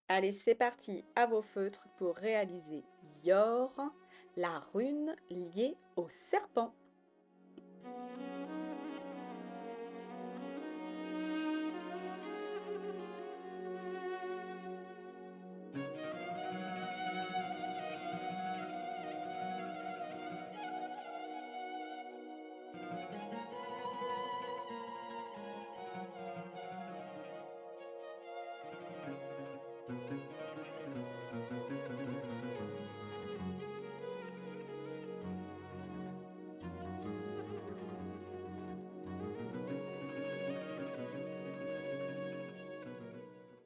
Allez, c'est parti, à vos feutres pour réaliser Yor, la rune liée au serpent.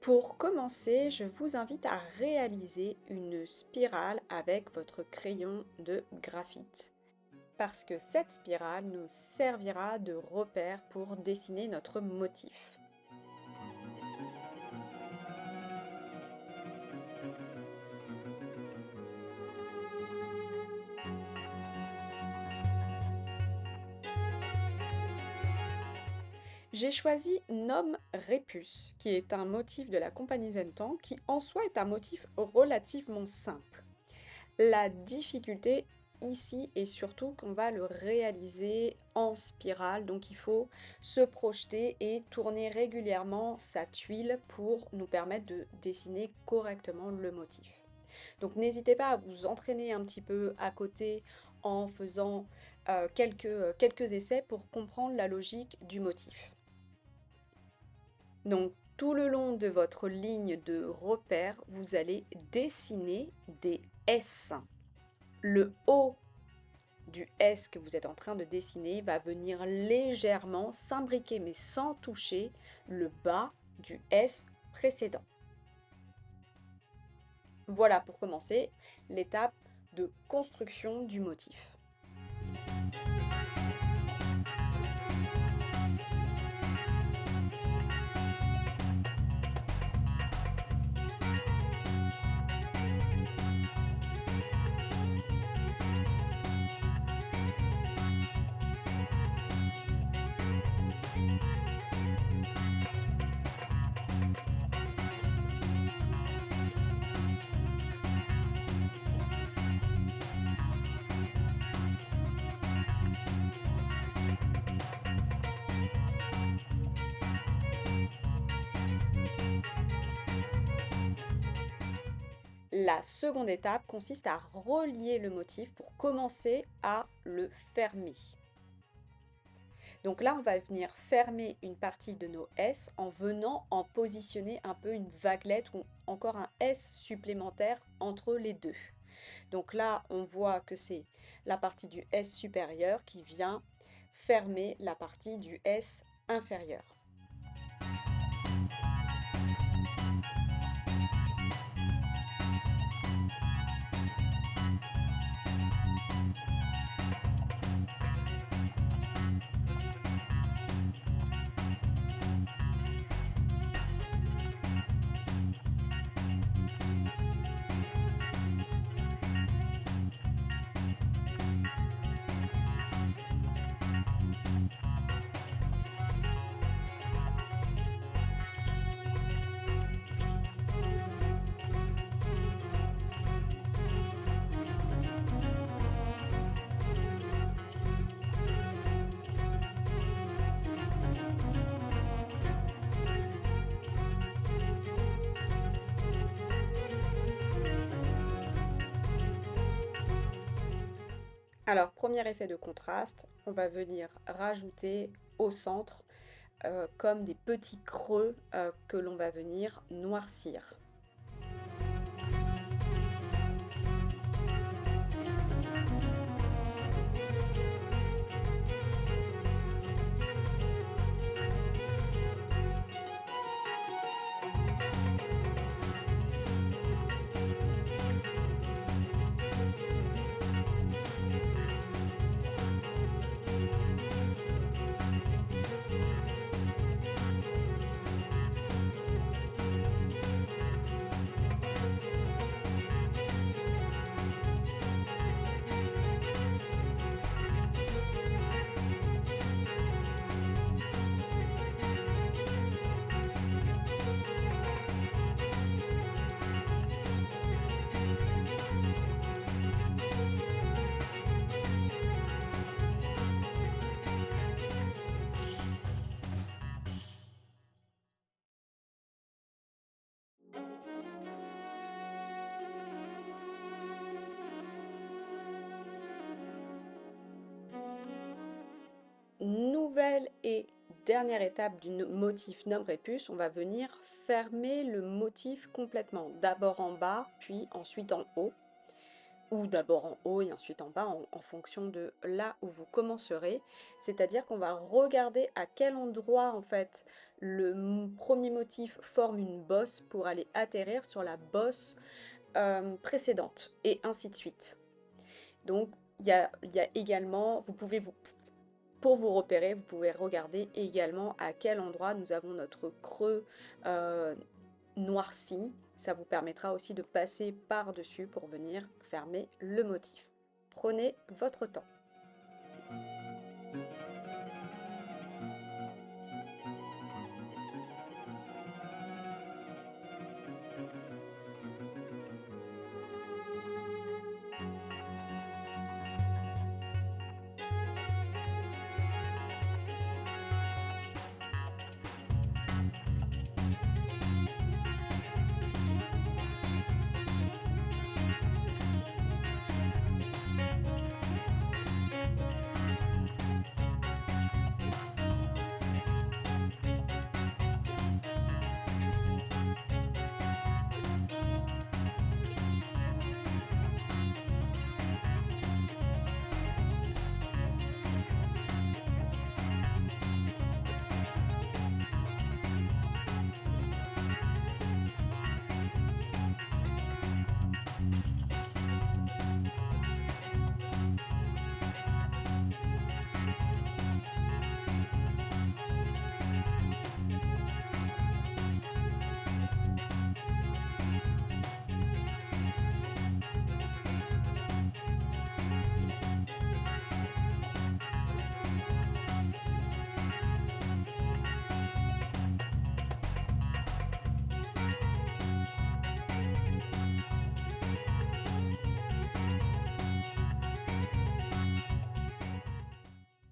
Pour commencer, je vous invite à réaliser une spirale avec votre crayon de graphite. Parce que cette spirale nous servira de repère pour dessiner notre motif. J'ai choisi Nom Répus, qui est un motif de la compagnie Zentan, qui en soi est un motif relativement simple. La difficulté ici est surtout qu'on va le réaliser en spirale, donc il faut se projeter et tourner régulièrement sa tuile pour nous permettre de dessiner correctement le motif. Donc n'hésitez pas à vous entraîner un petit peu à côté en faisant quelques essais pour comprendre la logique du motif. Donc tout le long de votre ligne de repère, vous allez dessiner des S. Le haut du S que vous êtes en train de dessiner va venir légèrement s'imbriquer mais sans toucher le bas du S précédent. Voilà pour commencer l'étape de construction du motif. La seconde étape consiste à relier le motif pour commencer à le fermer. Donc là, on va venir fermer une partie de nos S en venant en positionner un peu une vaguelette ou encore un S supplémentaire entre les deux. Donc là, on voit que c'est la partie du S supérieur qui vient fermer la partie du S inférieur. Alors, premier effet de contraste, on va venir rajouter au centre comme des petits creux que l'on va venir noircir. nouvelle et dernière étape du motif Nomme-Répus, on va venir fermer le motif complètement, d'abord en bas, puis ensuite en haut, ou d'abord en haut et ensuite en bas en fonction de là où vous commencerez. C'est-à-dire qu'on va regarder à quel endroit en fait le premier motif forme une bosse pour aller atterrir sur la bosse précédente et ainsi de suite. Donc il y a également, pour vous repérer, vous pouvez regarder également à quel endroit nous avons notre creux noirci. Ça vous permettra aussi de passer par-dessus pour venir fermer le motif. Prenez votre temps.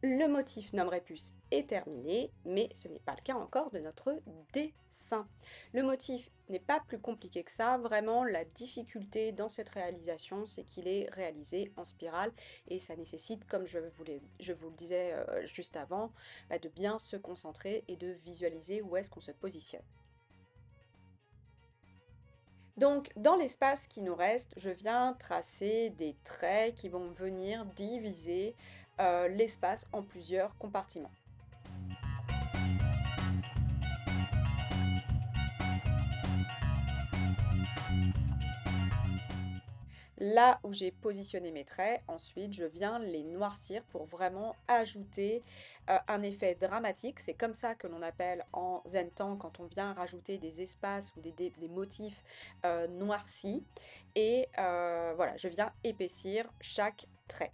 Le motif Nomme-Répus est terminé, mais ce n'est pas le cas encore de notre dessin. Le motif n'est pas plus compliqué que ça, vraiment la difficulté dans cette réalisation, c'est qu'il est réalisé en spirale et ça nécessite, comme je vous le disais juste avant, de bien se concentrer et de visualiser où est-ce qu'on se positionne. Donc, dans l'espace qui nous reste, je viens tracer des traits qui vont venir diviser l'espace en plusieurs compartiments. Là où j'ai positionné mes traits, ensuite je viens les noircir pour vraiment ajouter un effet dramatique. C'est comme ça que l'on appelle en Zentan quand on vient rajouter des espaces ou des motifs noircis. Et voilà, je viens épaissir chaque trait.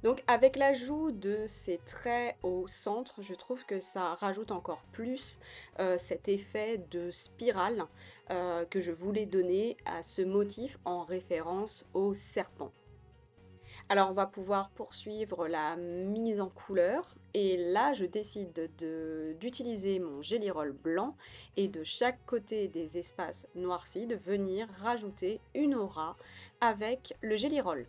Donc avec l'ajout de ces traits au centre, je trouve que ça rajoute encore plus cet effet de spirale que je voulais donner à ce motif en référence au serpent. Alors on va pouvoir poursuivre la mise en couleur et là je décide d'utiliser mon Gelly Roll blanc et de chaque côté des espaces noircis de venir rajouter une aura avec le Gelly Roll.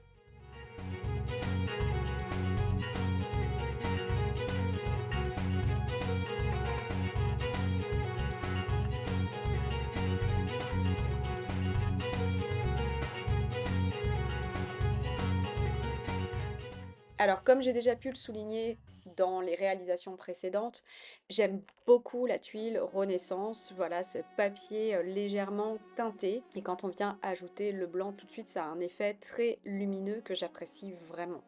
Alors, comme j'ai déjà pu le souligner dans les réalisations précédentes, j'aime beaucoup la tuile Renaissance, voilà, ce papier légèrement teinté. Et quand on vient ajouter le blanc tout de suite, ça a un effet très lumineux que j'apprécie vraiment.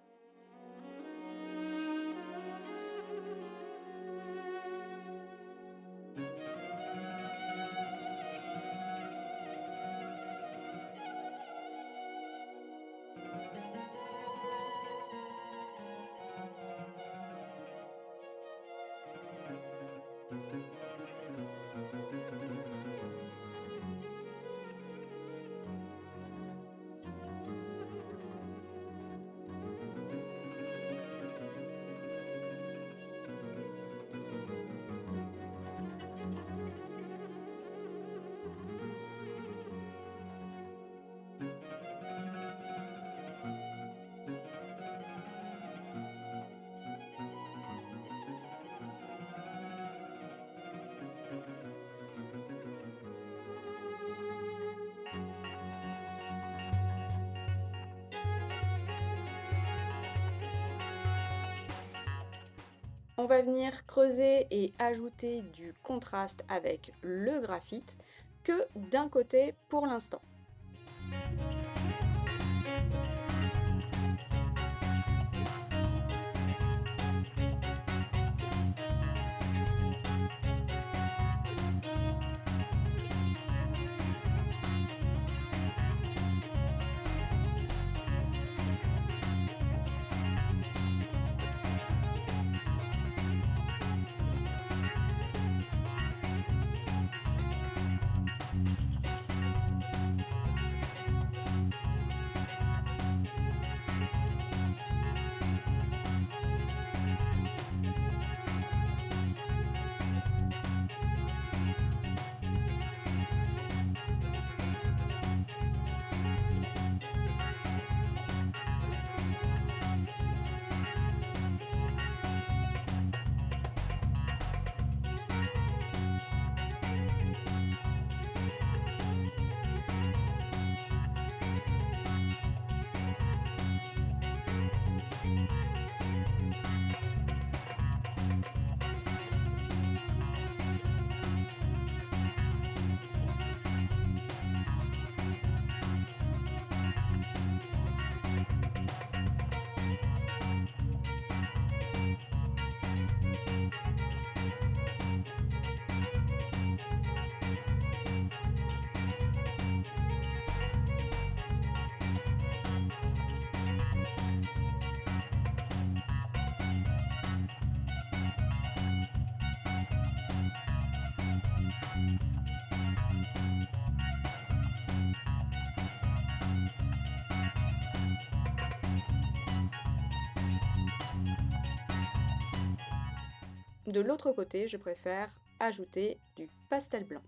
On va venir creuser et ajouter du contraste avec le graphite que d'un côté pour l'instant. De l'autre côté, je préfère ajouter du pastel blanc.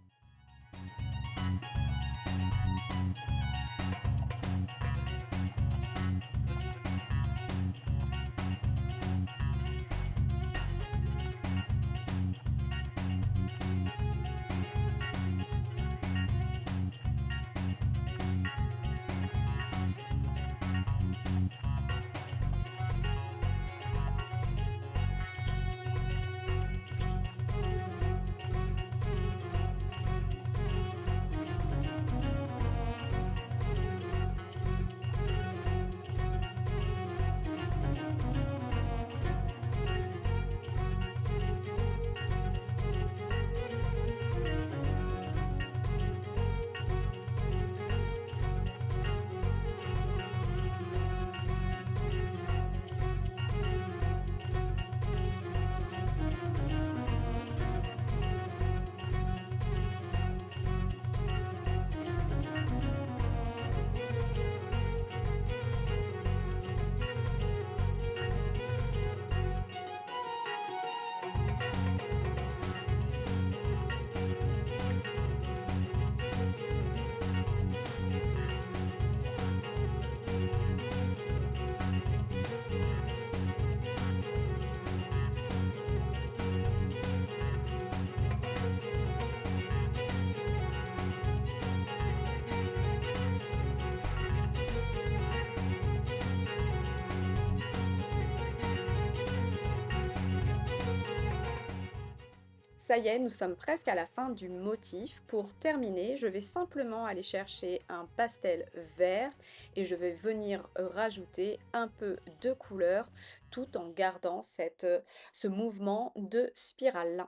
Ça y est, nous sommes presque à la fin du motif. Pour terminer, je vais simplement aller chercher un pastel vert et je vais venir rajouter un peu de couleur tout en gardant ce mouvement de spirale.